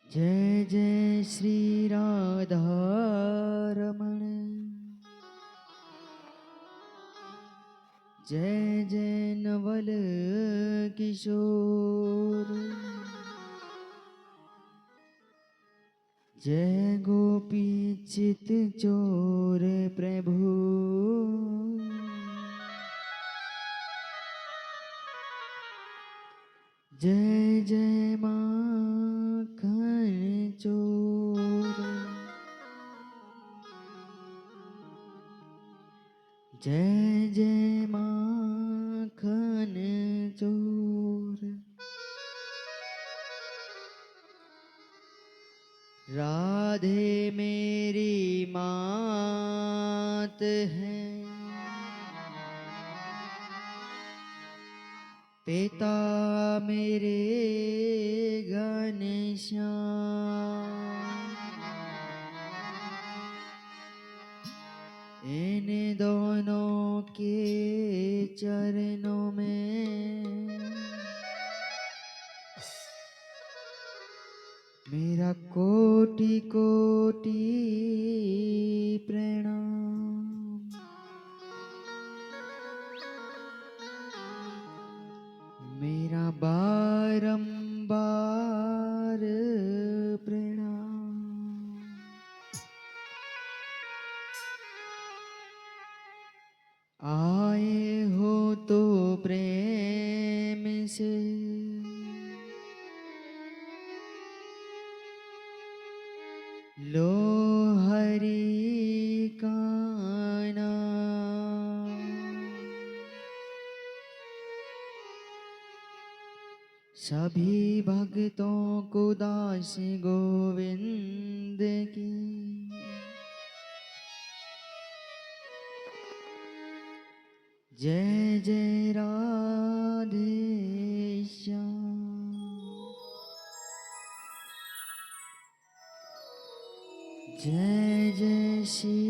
जय जय श्री राधा रमण, जय जय नवल किशोर, जय गोपी चित चोर प्रभु, जय जय माखन चोर, जय जय माखन चोर। राधे मेरी मात है, पिता मेरे घनश्याम, इन दोनों के चरणों में मेरा कोटि कोटि प्रणाम। मेरा बारंबार प्रणाम। आए हो तो प्रेम से लो हरि का नाम। सभी भक्तों को दास गोविंद की जय जय राधे श्याम। जय जय सीताराम।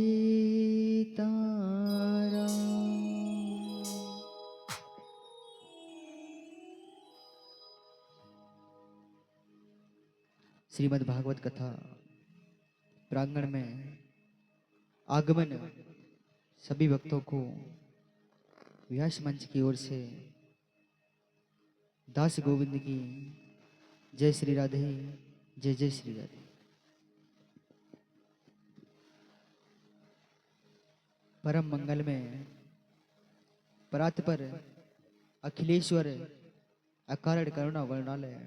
श्रीमद् भागवत कथा प्रांगण में आगमन सभी भक्तों को व्यास मंच की ओर से दास गोविंद की जय श्री राधे, जय जय श्री राधे। परम मंगल में परात्पर अखिलेश्वर अकारण करुणा वर्णालय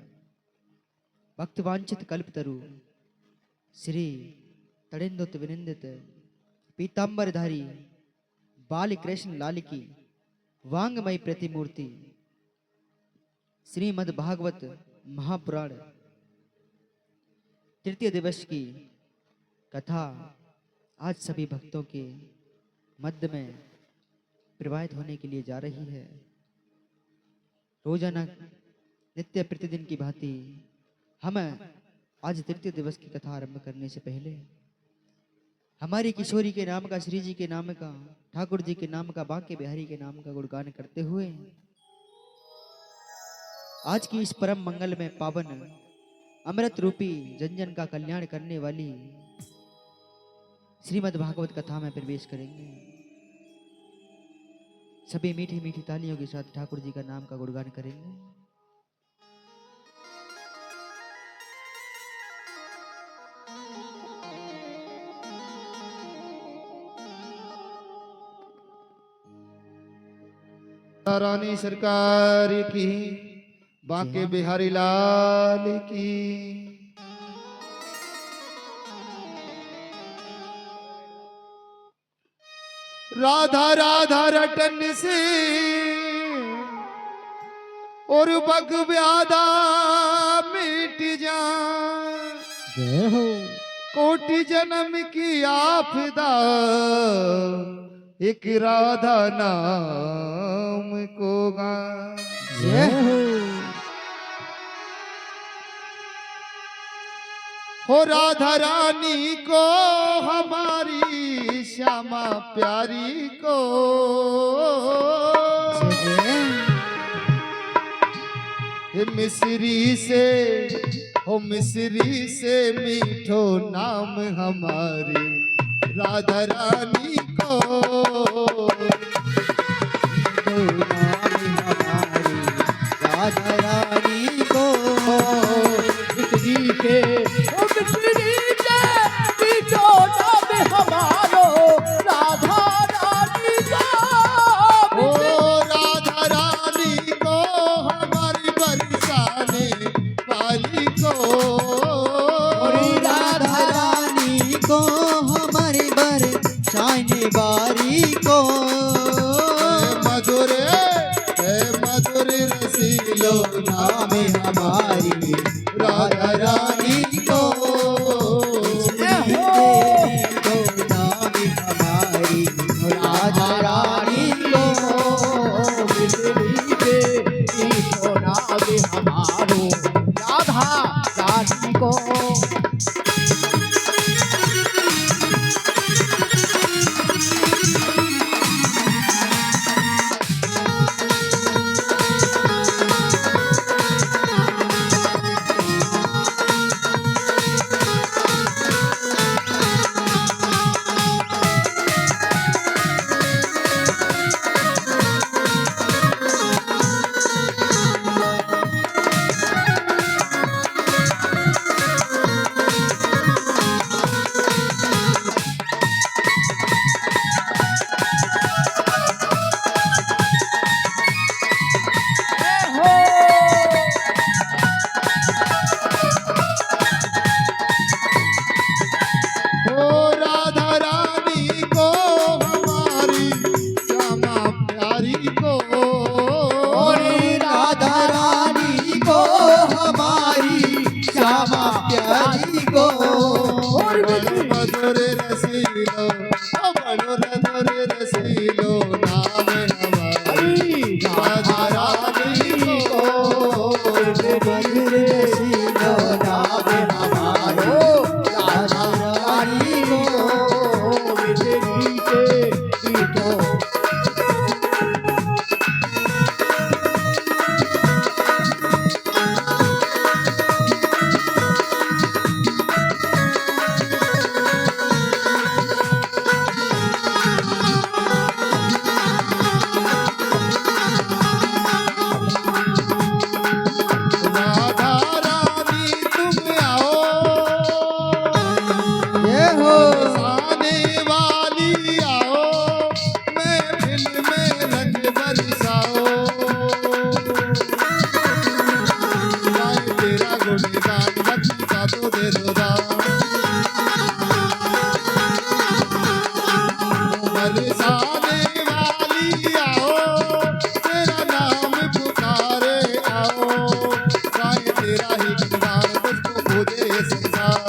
भक्तवांछित कल्पतरु श्री तड़िंदुत विनिंदित पीतांबरधारी बाल कृष्ण लाल की वांगमय प्रतिमूर्ति श्रीमद् भागवत महापुराण तृतीय दिवस की कथा आज सभी भक्तों के मध्य में प्रवाहित होने के लिए जा रही है। रोजाना नित्य प्रतिदिन की भांति हम आज तृतीय दिवस की कथा आरंभ करने से पहले हमारी किशोरी के नाम का, श्री जी के नाम का, ठाकुर जी के नाम का, बांके बिहारी के नाम का गुणगान करते हुए आज की इस परम मंगल में पावन अमृत रूपी जन जन का कल्याण करने वाली श्रीमद् भागवत कथा में प्रवेश करेंगे। सभी मीठी मीठी तालियों के साथ ठाकुर जी का नाम का गुणगान करेंगे। रानी सरकार की, बांके बिहारी लाल की। राधा राधा रटन से और बग व्याधा मिट जाए। जय हो। कोटि जन्म की आपदा एक राधा नाम को गा। जय हो राधा रानी को, हमारी श्यामा प्यारी को, मिस्री से हो मिश्री से मीठो नाम हमारी राधा रानी को। तो नाम हमारी राधा रानी को, मिश्री के ओ मिश्री के मीठो नाम हमारो राधा रानी को। ओ राधा रानी को हमारी बरसाने वाली को। राधा रानी को हमारे बरसाने बारी को। मधुर रसीलो नाम हमारी राधा रानी को। तो नाम हमारी राधा रानी को। मिश्री के मीठो नाम हमारो राधा रानी को। ओ राधा रानी को हमारी श्यामा प्यारी को। राधा रानी को हमारी श्यामा प्यारी को। मधुर रसीलो मधुर रसीलो नाम हमारी राधा रानी को। मधुर रसीलो नाम हमारो राधा रानी को। मिश्री के मीठो राधा रानी तुम आओ जय हो। बरसाने वाली आओ महफिल में रंग बरसाओ। गाए तेरा गुणगान भक्ति का तो दे दो दान। बरसाने वाली आओ तेरा नाम पुकारे आओ। गाए तेरा ही गुणगान तुझको खोजे ये संसार।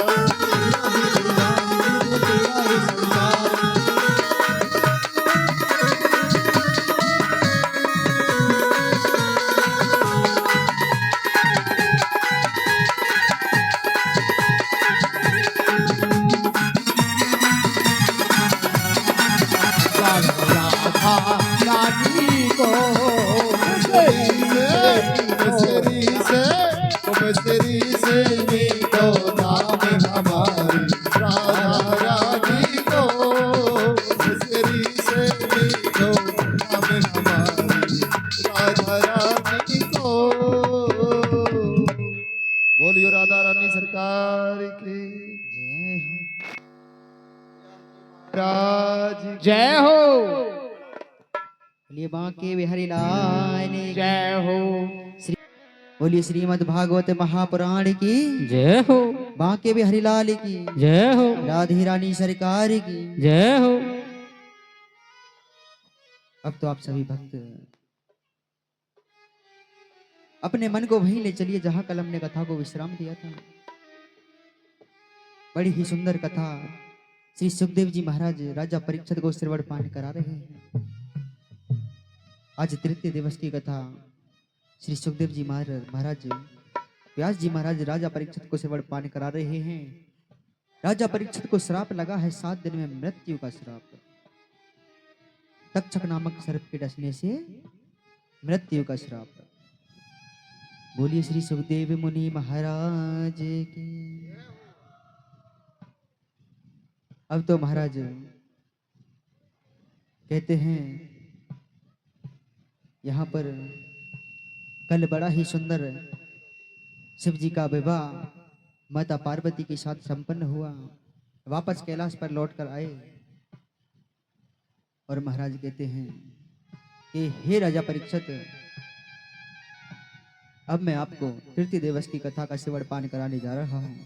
राधा रानी को। मिश्री से मीठो नाम हमारी राधा रानी को। मिश्री से मीठो नाम हमारी राधा रानी को। बोलियो राधा रानी सरकार की जय हो। राज जय हो बोलिए बांके बिहारी लाल की जय हो बोलिए श्रीमद् भागवत महापुराण की जय हो बांके बिहारी लाल की जय हो राधे रानी सरकार की। जय हो। अब तो आप सभी भक्त अपने मन को वहीं ले चलिए जहां कल हमने कथा को विश्राम दिया था। बड़ी ही सुंदर कथा श्री सुखदेव जी महाराज राजा परीक्षित को श्रवण पाठ करा रहे हैं। आज तृतीय दिवस की कथा श्री सुखदेव जी महाराज व्यास जी महाराज राजा परीक्षित को श्रवण पाठ करा रहे हैं। राजा परीक्षित को श्राप लगा है 7 दिन में मृत्यु का श्राप। तक्षक नामक सर्प के डसने से मृत्यु का श्राप। बोलिए श्री सुखदेव मुनि महाराज की। अब तो महाराज कहते हैं यहाँ पर कल बड़ा ही सुंदर शिव जी का विवाह माता पार्वती के साथ संपन्न हुआ। वापस कैलाश पर लौट कर आए और महाराज कहते हैं कि हे राजा परीक्षित, अब मैं आपको तृतीय दिवस की कथा का श्रवण पान कराने जा रहा हूं।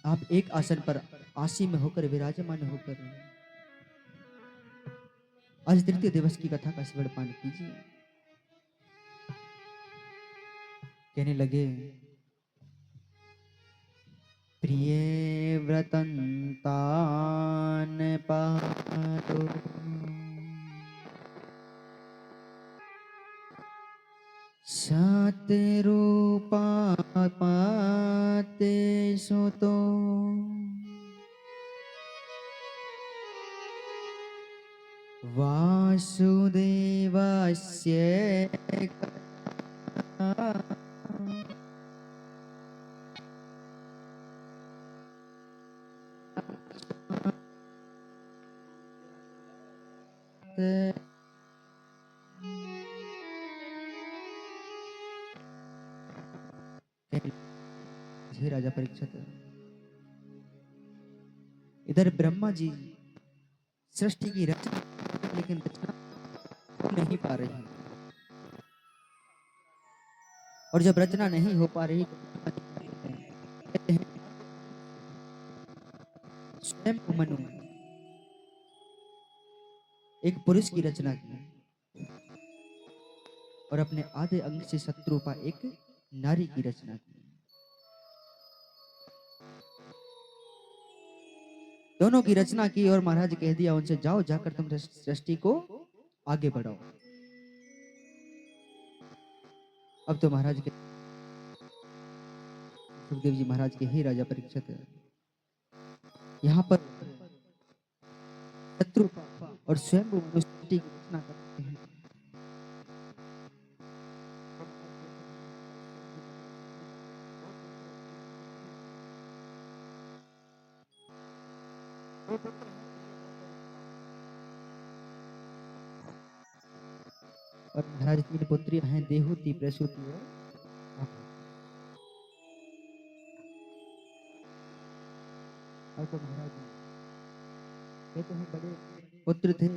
आप एक आसन पर आसीन होकर विराजमान होकर आज तृतीय दिवस की कथा का श्रवण पान कीजिए। कहने लगे, प्रिय व्रतंतान पारो सतरूपा पाते सुतो वासुदेवस्य हे राजा परीक्षित, इधर ब्रह्मा जी सृष्टि की रचना लेकिन रचना हो नहीं पा रही, और जब रचना नहीं हो पा रही तो कहते हैं स्वयं मनु एक पुरुष की रचना की और अपने आधे अंग से शत्रुपा एक नारी की रचना की। दोनों की रचना की और महाराज कह दिया उनसे, जाओ जाकर तुम सृष्टि को आगे बढ़ाओ। अब तो महाराज के सुखदेव जी महाराज के हे राजा परीक्षित, यहाँ पर शत्रु और स्वयं सृष्टि की रचना करते हैं। और महाराज तीन पुत्री हैं, देहूति, प्रसूति और तो महाराज कहते हैं बड़े पुत्र थे,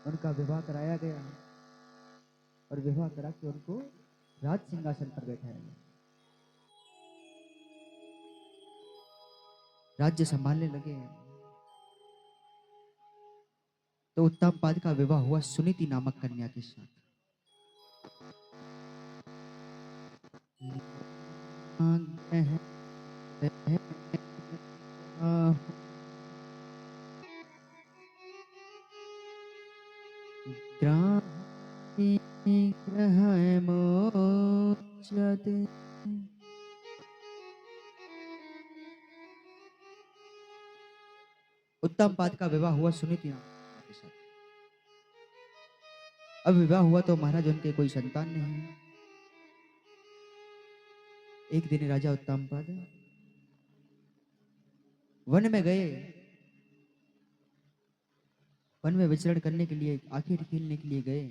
उनका विवाह कराया गया और विवाह करा के उनको राज सिंहासन पर बैठाया गया। राज्य संभालने लगे तो उत्तमपाद का विवाह हुआ सुनीति नामक कन्या के साथ। उत्तमपाद का विवाह हुआ सुनीति नामक के साथ। अब विवाह हुआ तो महाराज उनके कोई संतान नहीं। एक दिन राजा उत्तमपाद वन में गए, वन में विचरण करने के लिए, आखिर खेलने के लिए गए,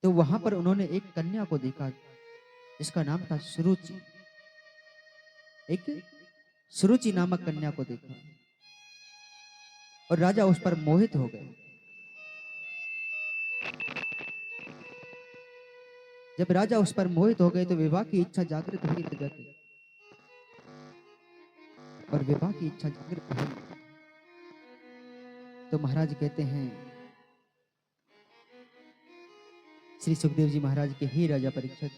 तो वहां पर उन्होंने एक कन्या को देखा जिसका नाम था सुरुचि। एक सुरुचि नामक कन्या को देखा और राजा उस पर मोहित हो गए। जब राजा उस पर मोहित हो गए तो विवाह की इच्छा जागृत हुई राजा की, और विवाह की इच्छा जागृत हुई तो महाराज कहते हैं श्री सुखदेव जी महाराज के, हे राजा परीक्षित,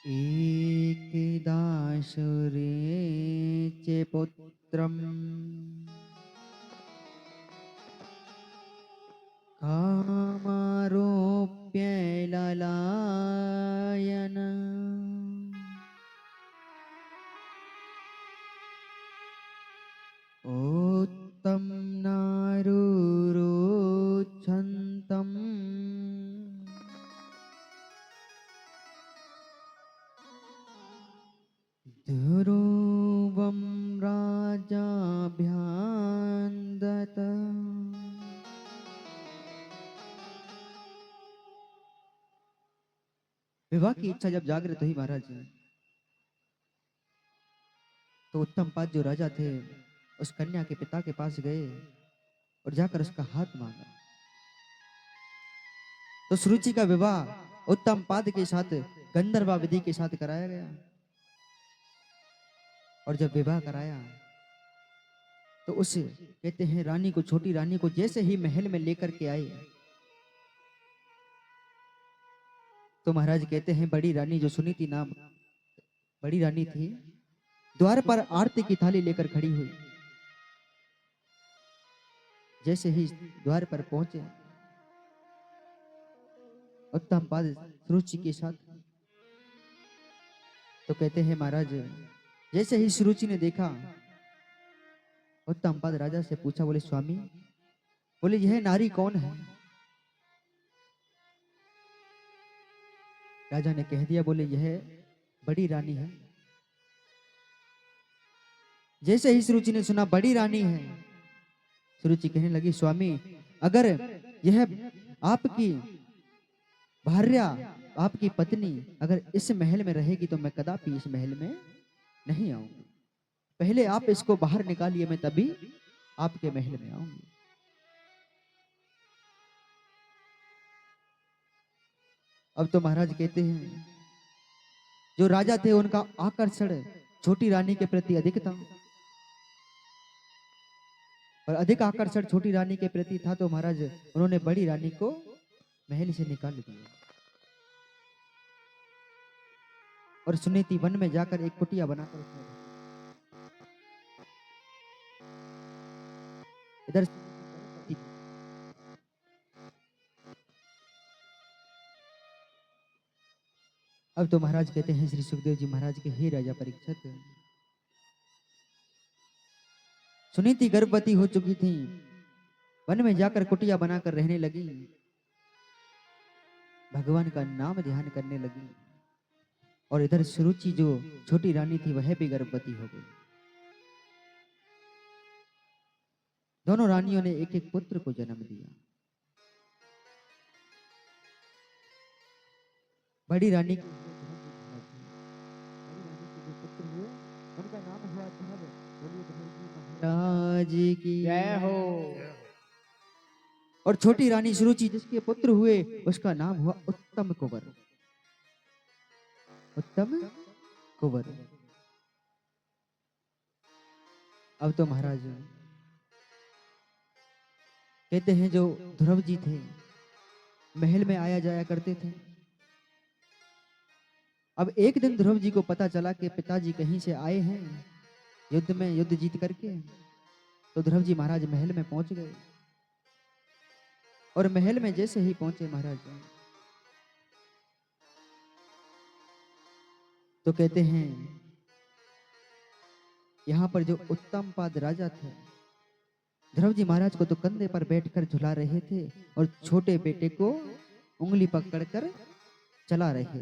एक दाशुरे चे पुत्रम कामारोप्य ललायन उत्तम नारुरोचन्त विवाह की इच्छा जब जागृत हुई महाराज, तो उत्तम पाद जो राजा थे उस कन्या के पिता के पास गए और जाकर उसका हाथ मांगा। तो सुरुचि का विवाह उत्तम पाद के साथ गंधर्वा विधि के साथ कराया गया। और जब विवाह कराया तो उस कहते हैं रानी को, छोटी रानी को जैसे ही महल में लेकर के आए, तो महाराज कहते हैं बड़ी रानी जो सुनीति नाम बड़ी रानी थी, द्वार पर आरती की थाली लेकर खड़ी हुई। जैसे ही द्वार पर पहुंचे उत्तम पाद सुरुचि के साथ, तो कहते हैं महाराज जैसे ही सुरुचि ने देखा, उत्तम पाद राजा से पूछा, बोले स्वामी, बोले यह नारी कौन है? राजा ने कह दिया, बोले यह बड़ी रानी है। जैसे ही सुरुचि ने सुना बड़ी रानी है, सुरुचि कहने लगी, स्वामी अगर यह आपकी भार्या, आपकी पत्नी अगर इस महल में रहेगी तो मैं कदापि इस महल में नहीं आऊंगी। पहले आप इसको बाहर निकालिए, मैं तभी आपके महल में आऊंगी। अब तो महाराज कहते हैं जो राजा थे उनका आकर्षण छोटी रानी के प्रति अधिक था, और अधिक आकर्षण छोटी रानी के प्रति था, तो महाराज उन्होंने बड़ी रानी को महल से निकाल दिया और सुनीति वन में जाकर एक कुटिया बनाकर उसमें इधर अब तो महाराज कहते हैं श्री सुखदेव जी महाराज के, हे राजा परीक्षित, सुनीति गर्भवती हो चुकी थी, वन में जाकर कुटिया बनाकर रहने लगी, भगवान का नाम ध्यान करने लगी, और इधर सुरुचि जो छोटी रानी थी वह भी गर्भवती हो गई। दोनों रानियों ने एक एक पुत्र को जन्म दिया। बड़ी रानी के जो पुत्र हुए उनका नाम हुआ ध्रुव। बोलिए ध्रुव जी महाराज की जय हो। और छोटी रानी सुरुचि जिसके पुत्र हुए उसका नाम हुआ उत्तम कुंवर। उत्तम कुंवर। अब तो महाराज कहते हैं जो ध्रुव जी थे महल में आया जाया करते थे। अब एक दिन ध्रुव जी को पता चला कि पिताजी कहीं से आए हैं युद्ध में, युद्ध जीत करके। तो ध्रुव जी महाराज महल में पहुंच गए, और महल में जैसे ही पहुंचे महाराज तो कहते हैं यहां पर जो उत्तम पाद राजा थे ध्रुव जी महाराज को तो कंधे पर बैठकर झुला रहे थे और छोटे बेटे को उंगली पकड़कर चला रहे थे।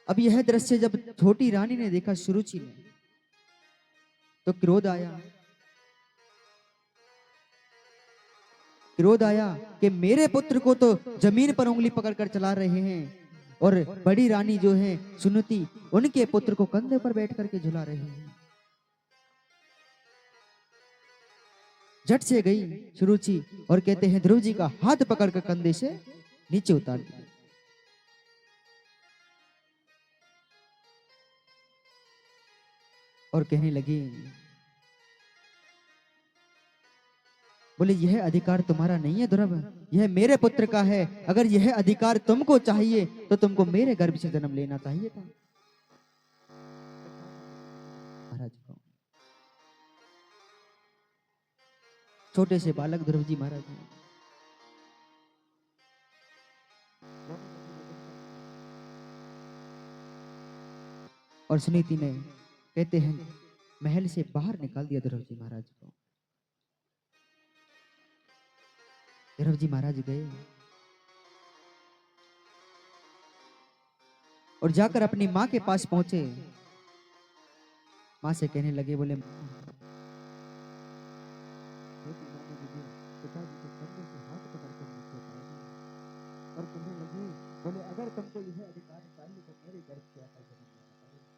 अब यह दृश्य जब छोटी रानी ने देखा सुरुचि ने, तो क्रोध आया। क्रोध आया कि मेरे पुत्र को तो जमीन पर उंगली पकड़कर चला रहे हैं, और बड़ी रानी जो है सुनीति उनके पुत्र को कंधे पर बैठ करके झुला रहे हैं। झट से गई सुरुचि और कहते हैं ध्रुव जी का हाथ पकड़कर कंधे से नीचे उतार दिया। और कहने लगी, बोले यह अधिकार तुम्हारा नहीं है ध्रुव, यह मेरे पुत्र का है। अगर यह अधिकार तुमको चाहिए तो तुमको मेरे गर्भ से जन्म लेना चाहिए था। महाराज को छोटे से बालक ध्रुव जी महाराज और सुनीति ने कहते हैं महल से बाहर निकाल दिया ध्रुव जी महाराज को। ध्रुव जी महाराज गए और जाकर अपनी मां के पास पहुंचे। मां से कहने लगे, बोले पिताजी के कंधे से हाथ पकड़कर नीचे उतार दिया। और कहने लगे, बोले अगर तुमको यह अधिकार चाहिए तो मेरे गर्भ से आकर जन्म लेना पड़ेगा।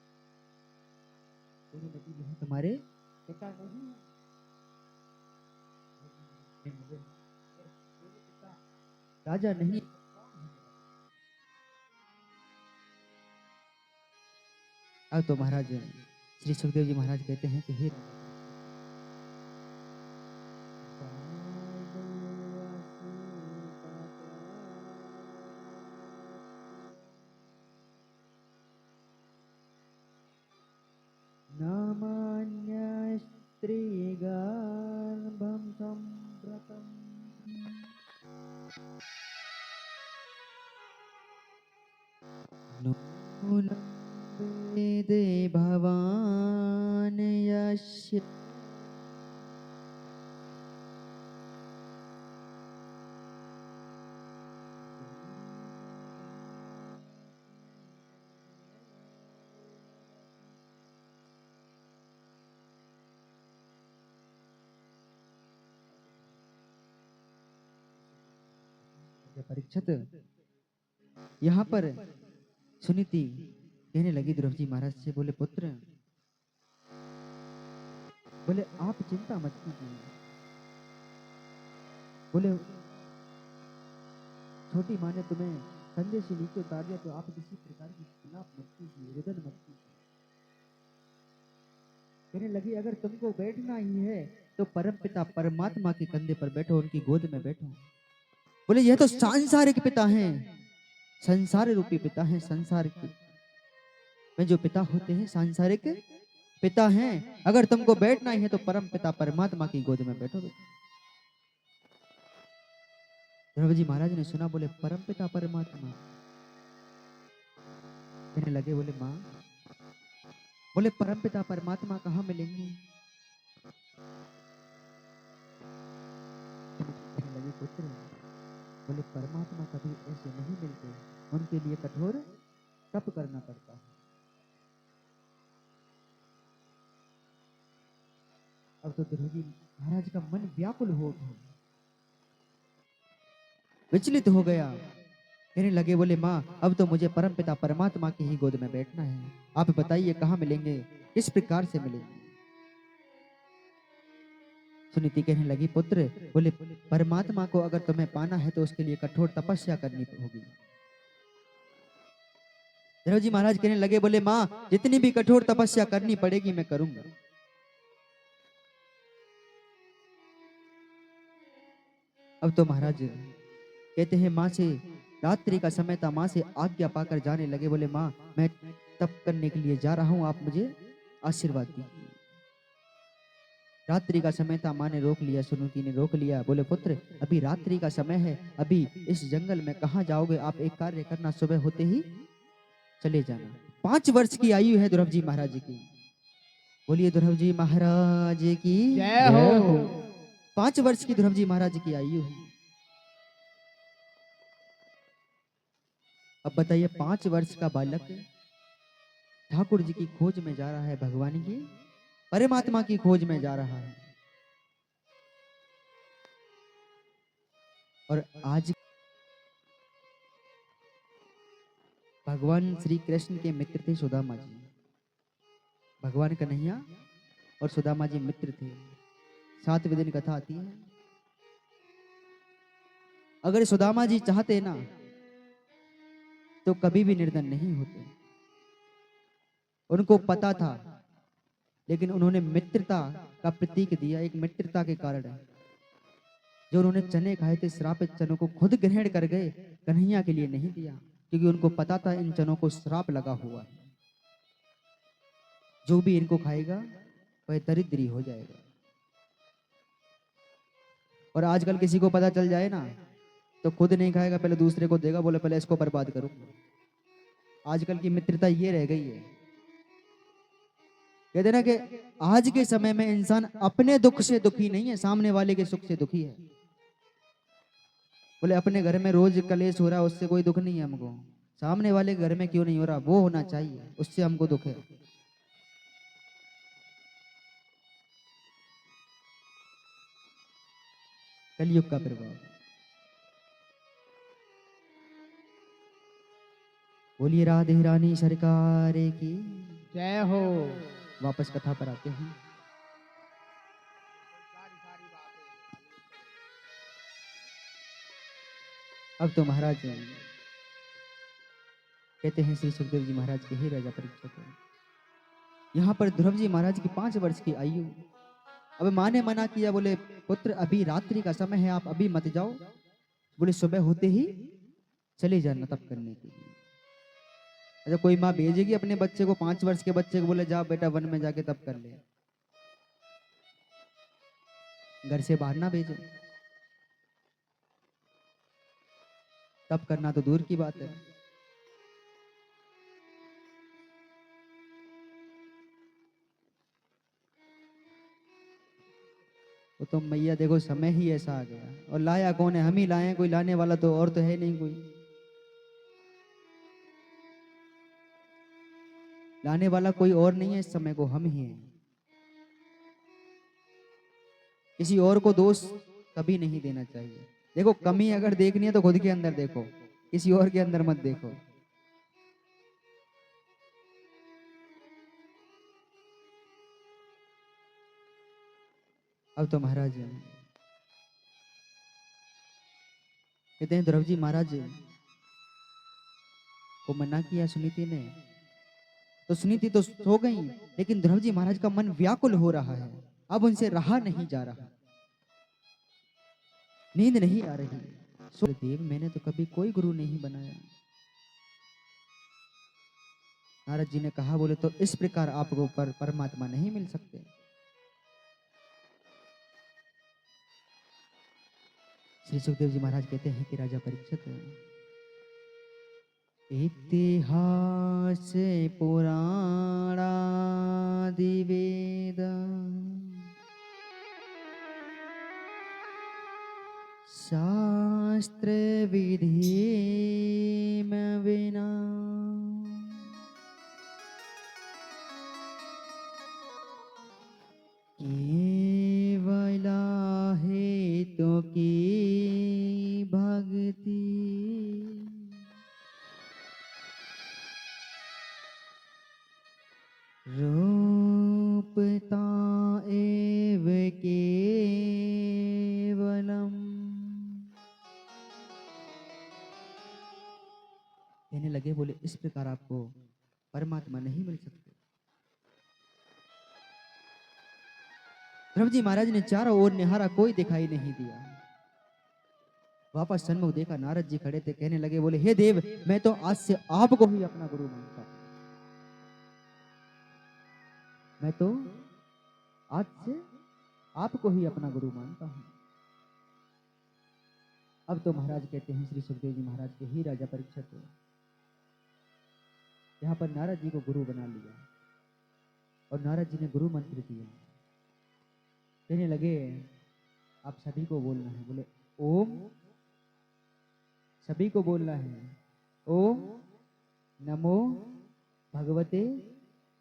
कहने लगी यह तुम्हारे पिता नहीं है। मुझे राजा नहीं, अब तो महाराज श्री सुखदेव जी महाराज कहते हैं कि हे नामान्य स्त्रीगर्भं संव्रतम् नूनं वेदे भवान् यस्य परीक्षित यहाँ पर सुनीति कहने लगी ध्रुव जी महाराज से, बोले पुत्र, बोले आप चिंता मत कीजिए, बोले छोटी माँ ने तुम्हें कंधे से नीचे उतार दिया तो आप किसी प्रकार की खिलाफ मत कीजिए, रुदन मत कीजिए। कहने लगी अगर तुमको बैठना ही है तो परम पिता परमात्मा के कंधे पर बैठो, उनकी गोद में बैठो। बोले यह तो सांसारिक पिता हैं, संसार रूपी पिता हैं, संसार में जो पिता होते हैं सांसारिक पिता हैं। अगर तुमको बैठना ही है तो परम पिता परमात्मा की गोद में बैठो। ध्रुव जी महाराज ने सुना, बोले परम पिता परमात्मा। कहने लगे, बोले माँ, बोले परम पिता परमात्मा कहाँ मिलेंगे? कहने लगे पुत्र, बोले परमात्मा कभी ऐसे नहीं मिलते, उनके लिए कठोर तप करना पड़ता है। अब तो ध्रुव जी महाराज का मन व्याकुल हो गया, विचलित हो गया। कहने लगे, बोले माँ अब तो मुझे परम पिता परमात्मा की ही गोद में बैठना है, आप बताइए कहाँ मिलेंगे, किस प्रकार से मिलेंगे? सुनीति कहने लगी, पुत्र, बोले परमात्मा को अगर तुम्हें पाना है तो उसके लिए कठोर तपस्या करनी होगी। ध्रुव जी महाराज कहने लगे, बोले माँ जितनी भी कठोर तपस्या करनी पड़ेगी मैं करूंगा। अब तो महाराज कहते हैं माँ से, रात्रि का समय था, माँ से आज्ञा पाकर जाने लगे। बोले माँ मैं तप करने के लिए जा रहा हूँ, आप मुझे आशीर्वाद दीजिए। रात्रि का समय था, माँ ने रोक लिया, सुनीति ने रोक लिया। बोले पुत्र अभी रात्रि का समय है, अभी इस जंगल में कहाँ जाओगे? आप एक कार्य करना, सुबह होते ही चले जाना। 5 वर्ष की आयु है ध्रुव जी महाराज की। बोलिए ध्रुव जी महाराज की जय हो। 5 वर्ष की ध्रुव जी महाराज की आयु है। अब बताइए 5 वर्ष का बालक ठाकुर जी की खोज में जा रहा है, भगवान की परमात्मा की खोज में जा रहा है। और आज भगवान श्री कृष्ण के मित्र थे सुदामा जी, भगवान कन्हैया और सुदामा जी मित्र थे। 7वें दिन कथा आती है, अगर सुदामा जी चाहते ना तो कभी भी निर्धन नहीं होते, उनको पता था, लेकिन उन्होंने मित्रता का प्रतीक दिया। एक मित्रता के कारण है जो उन्होंने चने खाए थे, श्रापित चनों को खुद ग्रहण कर गए, कन्हैया के लिए नहीं दिया, क्योंकि उनको पता था इन चनों को श्राप लगा हुआ है, जो भी इनको खाएगा वह दरिद्री हो जाएगा। और आजकल किसी को पता चल जाए ना तो खुद नहीं खाएगा, पहले दूसरे को देगा, बोले पहले इसको बर्बाद करूंगा। आजकल की मित्रता ये रह गई है। कहते ना कि आज के समय में इंसान अपने दुख से दुखी नहीं है, सामने वाले के सुख से दुखी है। बोले अपने घर में रोज कलेश हो रहा है, उससे कोई दुख नहीं है हमको, सामने वाले घर में क्यों नहीं हो रहा वो होना चाहिए, उससे हमको दुख है। कलयुग का प्रभाव। बोलिए राधे रानी सरकार की जय हो। वापस कथा पर आते हैं। अब तो महाराज कहते हैं श्री सुखदेव जी महाराज के, हे राजा परीक्षित, यहाँ पर ध्रुव जी महाराज की 5 वर्ष की आयु। अब माँ ने मना किया, बोले पुत्र अभी रात्रि का समय है, आप अभी मत जाओ, बोले सुबह होते ही चले जाना तप करने के लिए। अच्छा कोई माँ भेजेगी अपने बच्चे को, 5 वर्ष के बच्चे को, बोले जाओ बेटा वन में जाके तप कर ले, घर से बाहर ना भेजो। तप करना तो दूर की बात है। वो तो मैया देखो समय ही ऐसा आ गया, और लाया कौन है? हम ही लाए हैं, कोई लाने वाला तो और तो है नहीं कोई। लाने वाला कोई और नहीं है, इस समय को हम ही हैं। किसी और को दोष कभी नहीं देना चाहिए। देखो कमी अगर देखनी है तो खुद के अंदर देखो, किसी और के अंदर मत देखो। अब तो महाराज कहते हैं ध्रुव जी महाराज को मना किया सुनीति ने, तो सुनीति तो सो गई, लेकिन ध्रुव जी महाराज का मन व्याकुल हो रहा है। अब उनसे रहा नहीं जा रहा, नींद नहीं आ रही। देव मैंने तो कभी कोई गुरु नहीं बनाया। नारद जी ने कहा, बोले तो इस प्रकार आपको परमात्मा नहीं मिल सकते। श्री सुखदेव जी महाराज कहते हैं कि राजा परीक्षित, इतिहास पुराणादि वेद शास्त्र विधि विना केवला हेतु की भक्ति रूपता एव केवलम। कहने लगे, बोले इस प्रकार आपको परमात्मा नहीं मिल सकते। ध्रुव जी महाराज ने चारों ओर निहारा, कोई दिखाई नहीं दिया। वापस सन्मुख देखा, नारद जी खड़े थे। कहने लगे, बोले हे देव, मैं तो आज से आपको ही अपना गुरु मानता हूं। मैं तो आज से आपको ही अपना गुरु मानता हूं। अब तो महाराज कहते हैं श्री सुखदेव जी महाराज के, ही राजा परीक्षित, यहाँ पर नारद जी को गुरु बना लिया और नारद जी ने गुरु मंत्र दिया। कहने लगे, आप सभी को बोलना है। बोले ओम, सभी को बोलना है, ओम नमो भगवते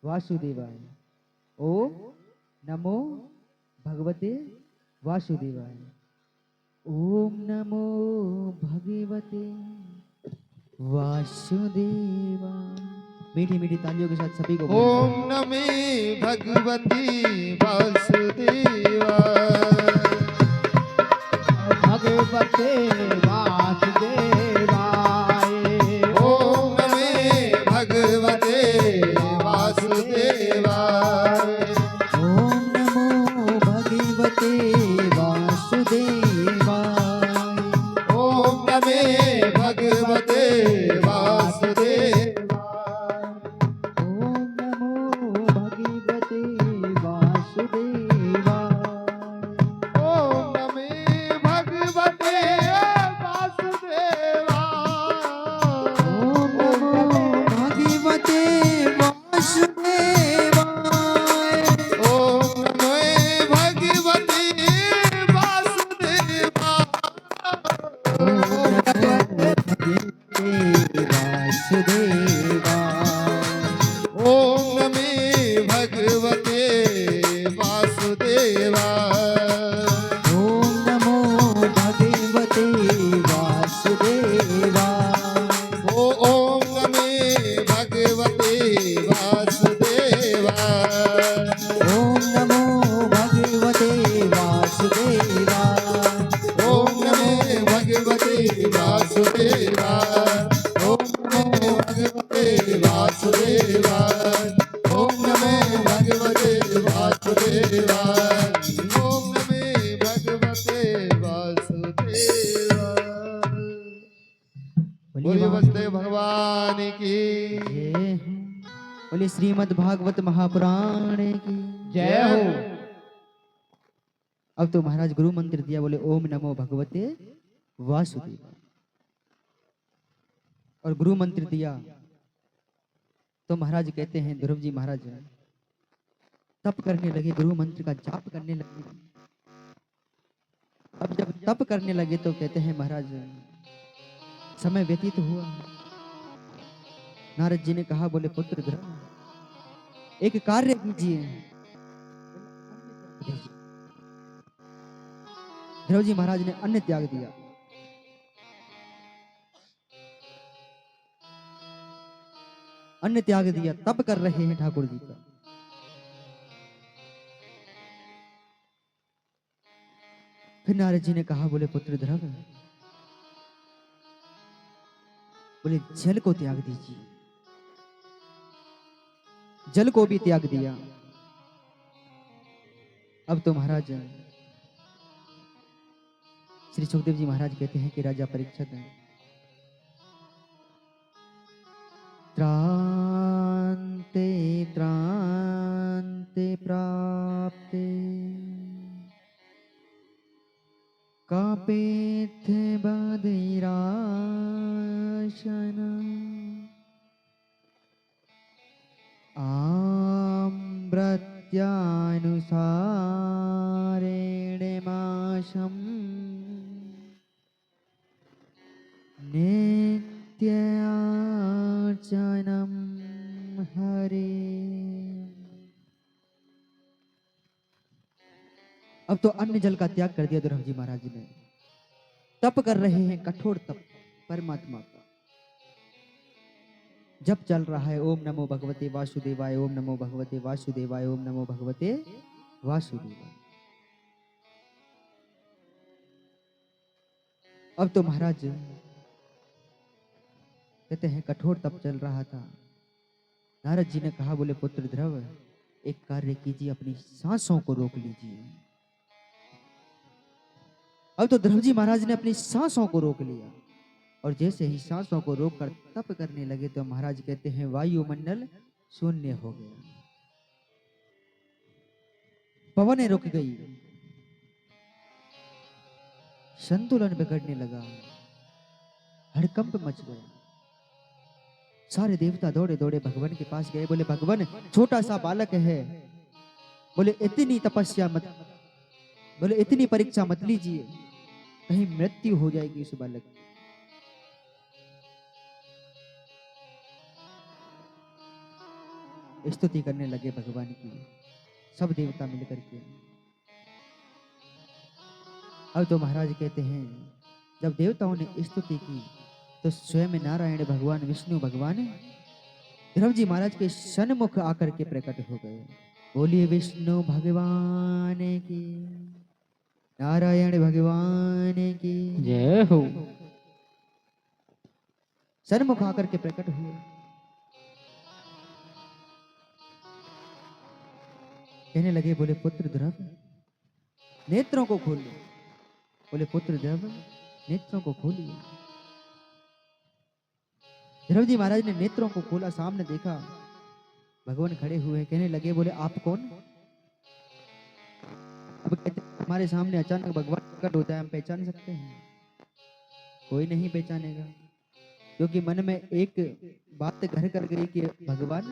वासुदेवाय, ओम नमो भगवते वासुदेवाय, ओम नमो भगवते वासुदेवाय। मीठी मीठी तालियों के साथ सभी को ओम नमे भगवती वासुदेवाय, भगवते वासुदेवाय, ओम नमे भगवते वासुदेवाय, ओम नमो भगवते वासुदेवाय, ओम नमे भगवते वासुदेवाय, ओम नमो भगवते वासुदेवाय। वासुदेवाय। ओम नमो भगवते वासुदेवाय। ओम नमो भगवते वासुदेवाय। ओम नमो भगवते वासुदेवाय। ओम नमे भगवते वासुदेवाय। बोलिए वसुदेव भगवान की। जय हो। बोलिए श्रीमद् भागवत महापुराण की जय हो। अब तो महाराज गुरु मंत्र दिया, बोले ओम नमो भगवते वासुदेवाय। और गुरु मंत्र दिया तो महाराज कहते हैं, ध्रुव जी महाराज तप करने लगे, गुरु मंत्र का जाप करने लगे। अब जब तप करने लगे तो कहते हैं महाराज समय व्यतीत हुआ। नारद जी ने कहा, बोले पुत्र ध्रुव एक कार्य कीजिए। ध्रुव जी महाराज ने अन्न त्याग दिया। अन्न त्याग दिया, तप कर रहे हैं ठाकुर जी का। फिर नारद जी ने कहा, बोले पुत्र ध्रुव बोले जल को त्याग दीजिए। जल को भी त्याग दिया। अब तो महाराज श्री सुखदेव जी महाराज कहते हैं कि राजा परीक्षित त्रान्ते त्रान्ते प्राप्ते कापेथ बधिराशन आम्रत्यानुसारेण माशम् नित्यार्चनम् हरे। अब तो अन्न जल का त्याग कर दिया ध्रुव जी महाराज ने। तप कर रहे हैं, कठोर तप परमात्मा का। जब चल रहा है ओम नमो भगवते वासुदेवाय, ओम नमो भगवते वासुदेवाय, ओम नमो भगवते वासुदेवाय। अब तो महाराज कहते हैं कठोर तप चल रहा था। नारद जी ने कहा, बोले पुत्र ध्रुव एक कार्य कीजिए, अपनी सांसों को रोक लीजिए। अब तो ध्रुव जी महाराज ने अपनी सांसों को रोक लिया। और जैसे ही सांसों को रोककर तप करने लगे तो महाराज कहते हैं वायुमंडल शून्य हो गया, पवनें रुक गई, संतुलन बिगड़ने लगा, हड़कंप मच गया। सारे देवता दौड़े दौड़े भगवान के पास गए। बोले भगवान छोटा सा बालक है, बोले इतनी तपस्या मत, बोले इतनी परीक्षा मत लीजिए, कहीं मृत्यु हो जाएगी उस बालक की। स्तुति करने लगे भगवान की सब देवता मिलकर के। अब तो महाराज कहते हैं जब देवताओं ने स्तुति की तो स्वयं नारायण भगवान विष्णु भगवान ध्रुव जी महाराज के सन्मुख आकर के प्रकट हो गए। बोलिए विष्णु भगवान की, नारायण भगवान की जय हो। सन्मुख आकर के प्रकट हुए। कहने लगे, बोले पुत्र ध्रुव नेत्रों को खोल लो। बोले पुत्र ध्रुव नेत्रों को खोलिए। ध्रुव जी महाराज ने नेत्रों को खोला, सामने देखा भगवान खड़े हुए। कहने लगे, बोले आप कौन? अब कहते हमारे सामने अचानक भगवान प्रकट होता है, हम पहचान सकते हैं? कोई नहीं पहचानेगा, क्योंकि मन में एक बात घर कर गई कि भगवान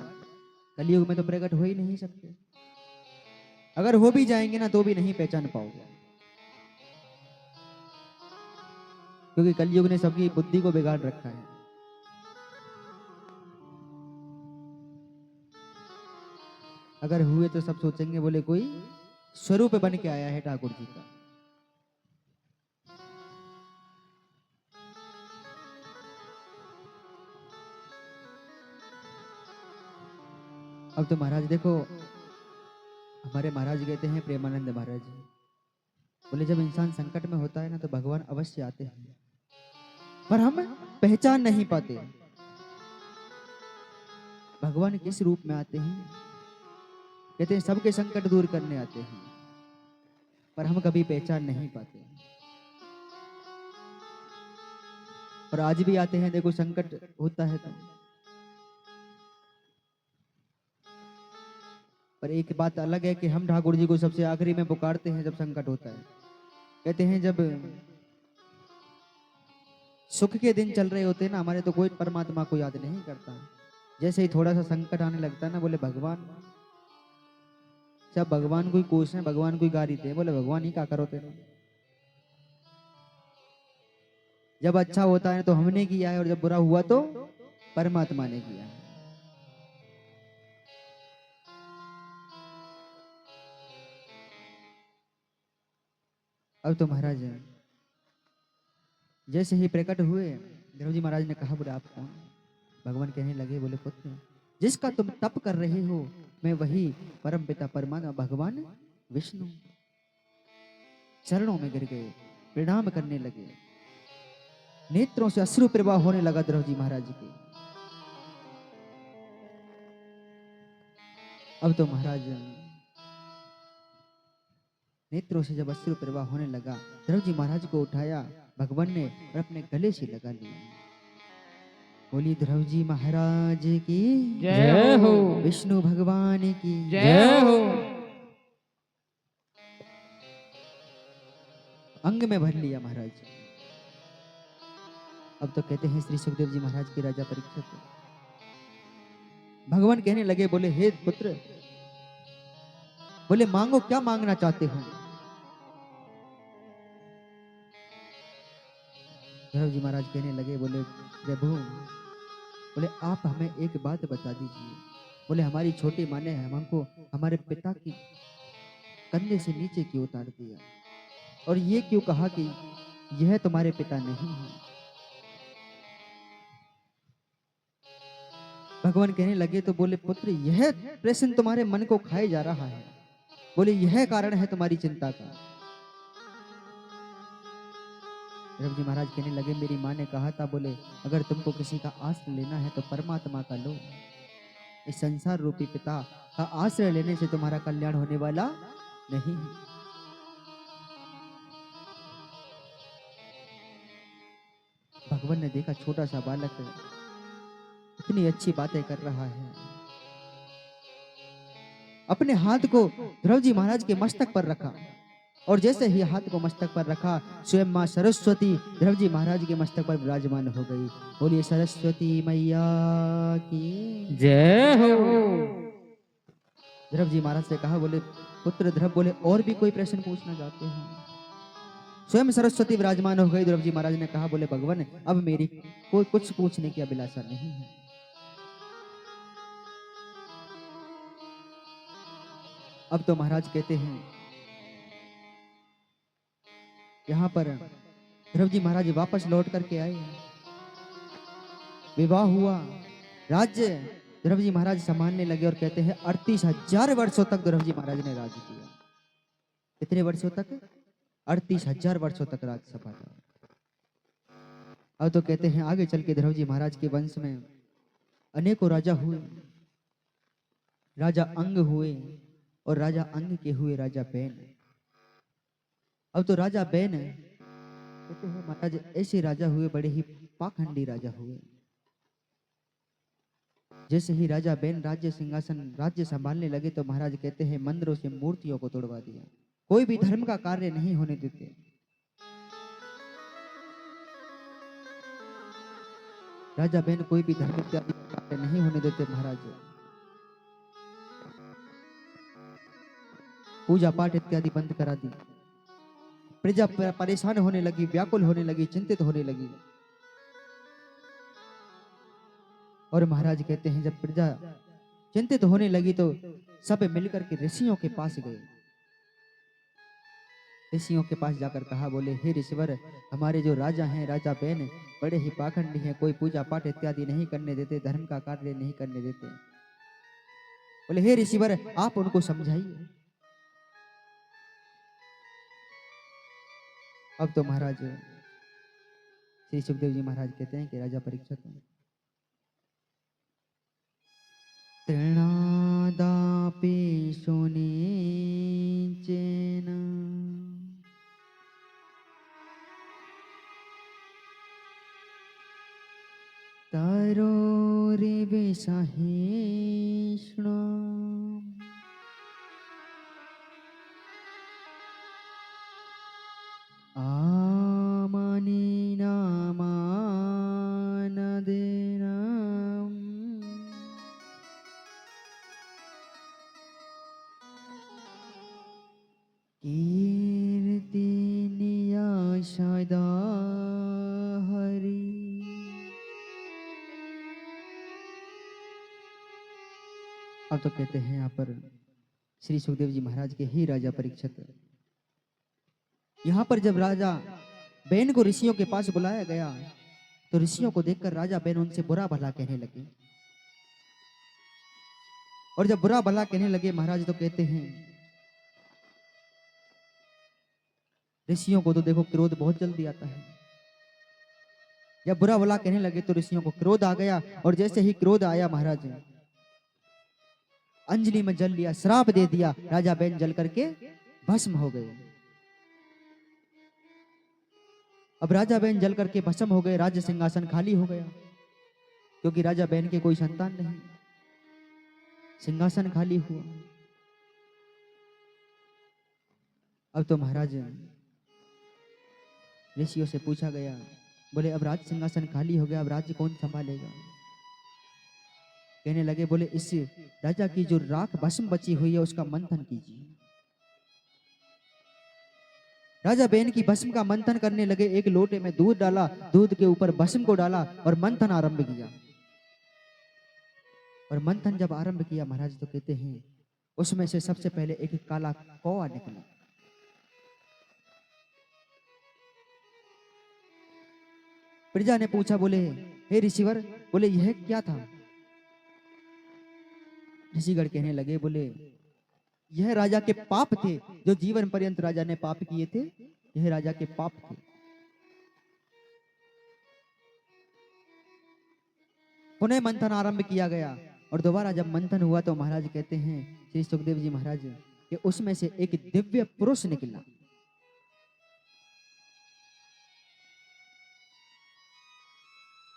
कलयुग में तो प्रकट हो ही नहीं सकते। अगर हो भी जाएंगे ना तो भी नहीं पहचान पाओगे, क्योंकि कलयुग ने सबकी बुद्धि को बिगाड़ रखा है। अगर हुए तो सब सोचेंगे बोले कोई स्वरूप बन के आया है ठाकुर जी का। अब तो महाराज देखो, हमारे महाराज कहते हैं प्रेमानंद महाराज, बोले जब इंसान संकट में होता है ना तो भगवान अवश्य आते हैं, पर हम पहचान नहीं पाते भगवान किस रूप में आते हैं। कहते हैं सबके संकट दूर करने आते हैं, पर हम कभी पहचान नहीं पाते। और आज भी आते हैं, देखो संकट होता है तो। पर एक बात अलग है कि हम ठाकुर जी को सबसे आखिरी में पुकारते हैं जब संकट होता है। कहते हैं जब सुख के दिन चल रहे होते हैं ना हमारे, तो कोई परमात्मा को याद नहीं करता। जैसे ही थोड़ा सा संकट आने लगता है ना, बोले भगवान, सब भगवान को ही कोस है, भगवान को ही गारी थे, बोले भगवान ही क्या करो तेरे। जब अच्छा होता है तो हमने किया है, और जब बुरा हुआ तो परमात्मा ने किया है। अब तो महाराज जैसे ही प्रकट हुए, ध्रुव जी महाराज ने कहा, बोले आप कौन। भगवान कहने लगे, बोले पुत्र, जिसका तुम तप कर रहे हो मैं वही परम पिता परमात्मा भगवान विष्णु। चरणों में गिर गए, प्रणाम करने लगे, नेत्रों से अश्रु प्रवाह होने लगा ध्रुव जी महाराज के। अब तो महाराज नेत्रों से जब अश्रु प्रवाह होने लगा, ध्रुव जी महाराज को उठाया भगवान ने और अपने गले से लगा लिया। बोली ध्रुव जी महाराज की जय हो, विष्णु भगवान की जय हो। अंग में भर लिया महाराज। अब तो कहते हैं श्री सुखदेव जी महाराज के राजा परीक्षित, भगवान कहने लगे, बोले हे पुत्र, बोले मांगो, क्या मांगना चाहते हो। ध्रुव जी महाराज कहने लगे, बोले प्रभु, बोले आप हमें एक बात बता दीजिए। बोले हमारी छोटी माँ ने हमको हमारे पिता की कंधे से नीचे क्यों उतार दिया, और ये क्यों कहा कि यह तुम्हारे पिता नहीं है। भगवान कहने लगे, तो बोले पुत्र, यह प्रश्न तुम्हारे मन को खाए जा रहा है। बोले यह कारण है तुम्हारी चिंता का। ध्रुव जी महाराज कहने लगे, मेरी माँ ने कहा था, बोले अगर तुमको किसी का आश्रय लेना है तो परमात्मा का लो। इस संसार रूपी पिता का आश्रय लेने से तुम्हारा कल्याण होने वाला नहीं है। भगवान ने देखा छोटा सा बालक इतनी अच्छी बातें कर रहा है, अपने हाथ को ध्रुव जी महाराज के मस्तक पर रखा, और जैसे ही हाथ को मस्तक पर रखा, स्वयं मां सरस्वती ध्रुव जी महाराज के मस्तक पर विराजमान हो गई। बोलिए सरस्वती मैया की जय हो। ध्रुव जी महाराज से कहा, बोले पुत्र ध्रुव, बोले और भी कोई प्रश्न पूछना चाहते हैं। स्वयं सरस्वती विराजमान हो गई। ध्रुव जी महाराज ने कहा, बोले भगवान, अब मेरी कोई कुछ पूछने की अभिलाषा नहीं है। अब तो महाराज कहते हैं, यहाँ पर ध्रुव जी महाराज वापस लौट करके आए, विवाह हुआ, राज्य ध्रुव जी महाराज संभालने लगे, और कहते हैं 38,000 वर्षों तक ध्रुव जी महाराज ने राज किया। कितने वर्षों तक? 38,000 वर्षों तक राज संभाला। अब तो कहते हैं आगे चल के ध्रुव जी महाराज के वंश में अनेकों राजा हुए। राजा अंग हुए, और राजा अंग के हुए राजा बैन। अब तो राजा बैन कहते हैं महाराज ऐसे राजा हुए, बड़े ही पाखंडी राजा हुए। जैसे ही राजा बैन राज्य सिंहासन राज्य संभालने लगे, तो महाराज कहते हैं मंदिरों से मूर्तियों को तोड़वा दिया। कोई भी धर्म का कार्य नहीं होने देते। राजा बैन कोई भी धर्म इत्यादि कार्य नहीं होने देते महाराज। पूजा पाठ इत्यादि बंद करा दी। प्रजा परेशान होने लगी, व्याकुल होने लगी, चिंतित होने लगी। और महाराज कहते हैं जब प्रजा चिंतित होने लगी तो सब मिलकर के ऋषियों के पास गए। ऋषियों के पास जाकर कहा, बोले हे ऋषिवर, हमारे जो राजा हैं, राजा बैन, बड़े ही पाखंडी हैं, कोई पूजा पाठ इत्यादि नहीं करने देते, धर्म का कार्य नहीं करने देते। बोले हे ऋषिवर, आप उनको समझाइए। अब तो महाराज श्री सुखदेव जी महाराज कहते हैं कि राजा परीक्षित, तृणादापि सुनीचेन तरोरिव सहिष्णु आमनिनामानदेनम् कीर्तिनिया सदा हरि। अब तो कहते हैं यहाँ पर श्री सुखदेव जी महाराज के ही राजा परीक्षित, यहाँ पर जब राजा बैन को ऋषियों के पास बुलाया गया तो ऋषियों को देखकर राजा बैन उनसे बुरा भला कहने लगे। और जब बुरा भला कहने लगे महाराज तो कहते हैं, ऋषियों को तो देखो क्रोध बहुत जल्दी आता है। जब बुरा भला कहने लगे तो ऋषियों को क्रोध आ गया, और जैसे ही क्रोध आया महाराज अंजलि में जल लिया, श्राप दे दिया, राजा बैन जल करके भस्म हो गए। अब राजा बैन जल करके भस्म हो गए, राज्य सिंहासन खाली हो गया, क्योंकि राजा बैन के कोई संतान नहीं, सिंहासन खाली हुआ। अब तो महाराज ऋषियों से पूछा गया, बोले अब राज सिंहासन खाली हो गया, अब राज्य कौन संभालेगा? कहने लगे, बोले इस राजा की जो राख भस्म बची हुई है उसका मंथन कीजिए। राजा बैन की भस्म का मंथन करने लगे, एक लोटे में दूध डाला, दूध के ऊपर भस्म को डाला और मंथन आरंभ किया। और मंथन जब आरंभ किया महाराज तो कहते हैं उसमें से सबसे पहले एक काला कौवा निकला। प्रजा ने पूछा, बोले हे ऋषिवर, बोले यह क्या था? ऋषिगण कहने लगे, बोले यह राजा के पाप थे, जो जीवन पर्यंत राजा ने पाप किए थे, यह राजा के पाप थे। पुनः मंथन आरंभ किया गया और दोबारा जब मंथन हुआ तो महाराज कहते हैं श्री सुखदेव जी महाराज कि उसमें से एक दिव्य पुरुष निकला।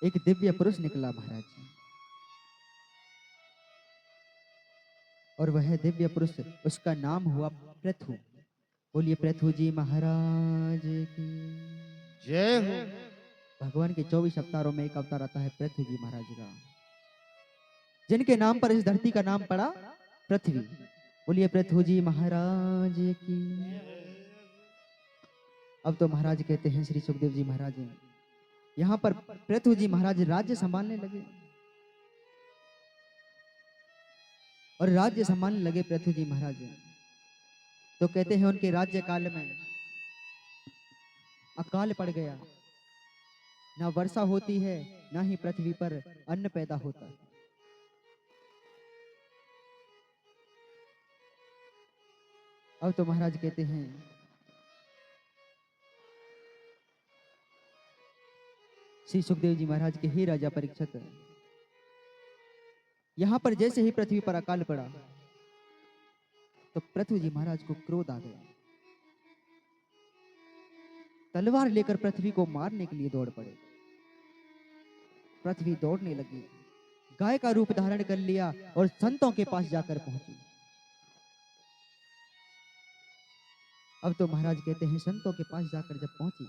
एक दिव्य पुरुष निकला महाराज, और वह दिव्य पुरुष, उसका नाम हुआ पृथु। बोलिए पृथु जी महाराज की जय हो। भगवान के 24 अवतारों में एक अवतार आता है पृथु जी महाराज का, जिनके नाम पर इस धरती का नाम पड़ा पृथ्वी। बोलिए पृथु जी महाराज की। अब तो महाराज कहते हैं श्री सुखदेव जी महाराज, यहाँ पर पृथु जी महाराज राज्य संभालने लगे, और राज्य संभालने लगे पृथु जी महाराज। तो कहते हैं उनके राज्य काल में अकाल पड़ गया, ना वर्षा होती है, ना ही पृथ्वी पर अन्न पैदा होता है। अब तो महाराज कहते हैं श्री सुखदेव जी महाराज के ही राजा परीक्षित, यहां पर जैसे ही पृथ्वी पर अकाल पड़ा तो पृथु जी महाराज को क्रोध आ गया, तलवार लेकर पृथ्वी को मारने के लिए दौड़ पड़े। पृथ्वी दौड़ने लगी, गाय का रूप धारण कर लिया और संतों के पास जाकर पहुंची। अब तो महाराज कहते हैं संतों के पास जाकर जब पहुंची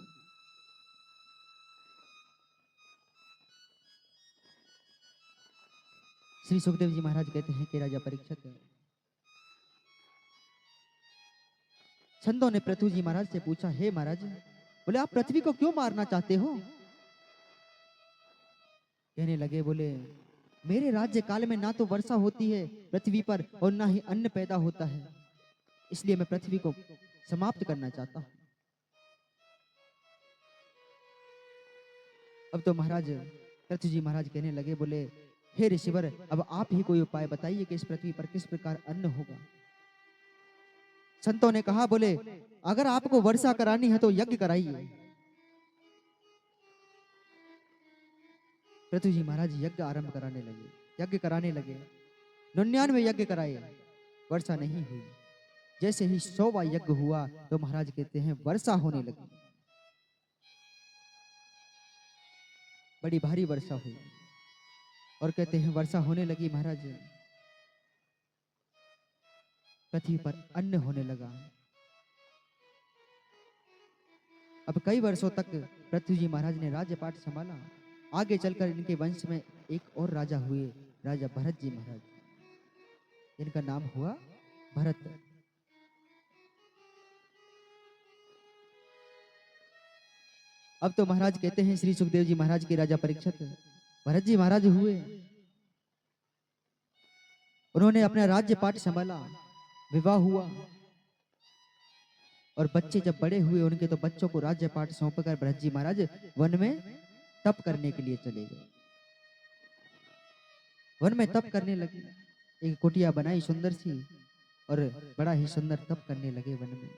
श्री सुखदेव जी महाराज कहते हैं कि राजा परीक्षित, संतों ने पृथु जी महाराज से पूछा, हे महाराज, बोले आप पृथ्वी को क्यों मारना चाहते हो? कहने लगे, बोले मेरे राज्य काल में ना तो वर्षा होती है पृथ्वी पर और ना ही अन्न पैदा होता है, इसलिए मैं पृथ्वी को समाप्त करना चाहता हूं। अब तो महाराज पृथु जी महाराज कहने लगे, बोले हे ऋषिवर, अब आप ही कोई उपाय बताइए कि इस पृथ्वी पर किस प्रकार अन्न होगा। संतों ने कहा, बोले अगर आपको वर्षा करानी है तो यज्ञ कराइए। पृथ्वी जी महाराज यज्ञ आरंभ कराने लगे, यज्ञ कराने लगे। 99 यज्ञ कराए, वर्षा नहीं हुई। जैसे ही 100वां यज्ञ हुआ तो महाराज कहते हैं वर्षा होने लगी, बड़ी भारी वर्षा हुई। और कहते हैं वर्षा होने लगी महाराज, पृथ्वी पर अन्न होने लगा। अब कई वर्षों तक पृथ्वी जी महाराज ने राज्यपाट संभाला। आगे चलकर इनके वंश में एक और राजा हुए, राजा भरत जी महाराज। इनका नाम हुआ भरत। अब तो महाराज कहते हैं श्री सुखदेव जी महाराज के राजा परीक्षित भरत जी महाराज हुए। उन्होंने अपना राज्यपाट संभाला, विवाह हुआ और बच्चे जब बड़े हुए उनके, तो बच्चों को राज्यपाट सौंपकर भरत जी महाराज वन में तप करने के लिए चले गए। वन में तप करने लगे, एक कुटिया बनाई सुंदर सी और बड़ा ही सुंदर तप करने लगे वन में।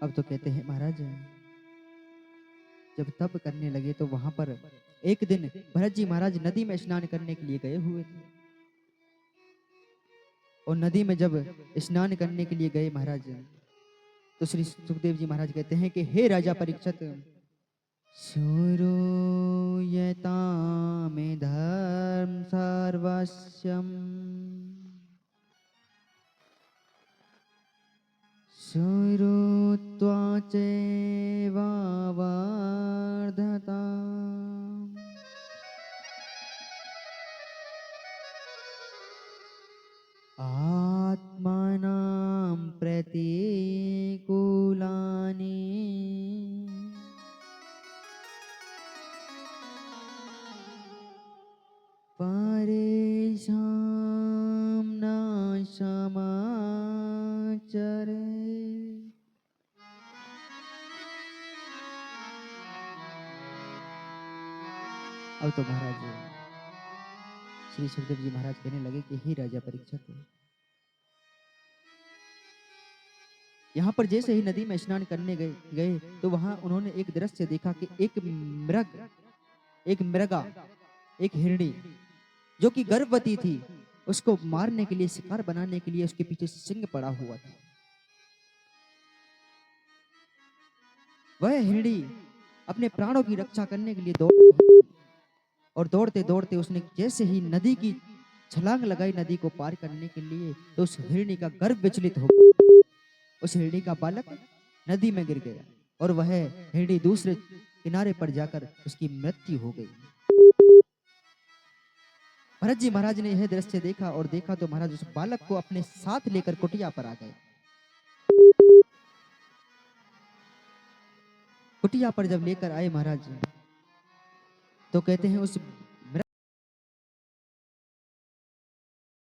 अब तो कहते हैं महाराज जब तप करने लगे तो वहां पर एक दिन भरत जी महाराज नदी में स्नान करने के लिए गए हुए थे। और नदी में जब स्नान करने के लिए गए महाराज, तो श्री सुखदेव जी महाराज कहते हैं कि हे राजा परीक्षित, श्रूयता में धर्म सर्वस्यम श्रुत्वा चैवावर्धता। आत्मानां प्रतिकूलानि परेषां न समाचरे। अब तो महाराज श्री सुखदेव जी महाराज कहने लगे कि हे राजा परीक्षित, यहाँ पर जैसे ही नदी में स्नान करने गए तो वहां उन्होंने एक दृश्य देखा कि एक मृगा, एक हिरणी जो कि गर्भवती थी, उसको मारने के लिए, शिकार बनाने के लिए उसके पीछे सिंह पड़ा हुआ था। वह हिरणी अपने प्राणों की रक्षा करने के लिए दौड़ रही थी और दौड़ते दौड़ते उसने जैसे ही नदी की छलांग लगाई नदी को पार करने के लिए, तो उस हिरणी का गर्भ विचलित हो गया। उस हिरणी का बालक नदी में गिर गया और वह हिरणी दूसरे किनारे पर जाकर उसकी मृत्यु हो गई। भरत जी महाराज ने यह दृश्य देखा और देखा तो महाराज उस बालक को अपने साथ लेकर कुटिया पर आ गए। कुटिया पर जब लेकर आए महाराज, तो कहते हैं उस